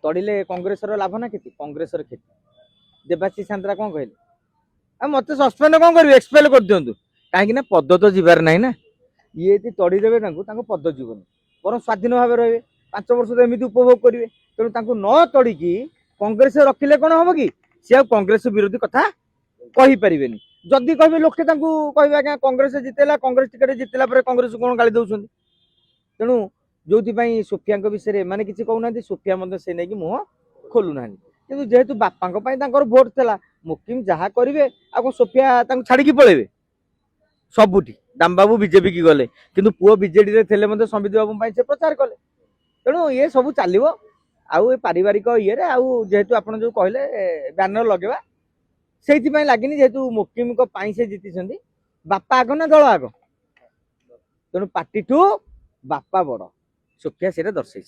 तड़िले कांग्रेस लाभ ना क्षति कांग्रेस क्षति देवाशीष सान्तरा कौन कहले आ मत सस्पेंड कौन कर एक्सपेल कर दिंतु कहीं पद तो जीवार ना ना ये तड़ीदेवे पद जीवन बर स्वाधीन भाव रहे 5 वर्ष तो एमती उपभोग करेंगे तेणु न तड़िकी कांग्रेस रखिले कौन हम कि सी आ कांग्रेस विरोधी कथा कहीपर जदि कहे लोके कहे आज्ञा कांग्रेस जितेला कांग्रेस टिकेट जितला कांग्रेस कौन गाड़ी दौरान तेणु जो सोफिया विषय में किसी कहना सोफिया से नहीं मुह खोलुना कि जेहेतु बापा भोट था मुकिम जहाँ करेंगे आ सोफिया छाड़ी पलैबे सबुठी दाम बाबू बीजेपी की गले किंतु पुओ बीजेडी रे थे संबित बाबू से प्रचार कले तेणु ये सब चलो आउ पारिवारिक ये जेहेतु आप जो कहले बैनर लगेवा से लगिनी जेहेतु मुकिम से जीति बापा आग ना दल आग तेणु पार्टी ठू बापा बड़ सोफिया से दर्शे।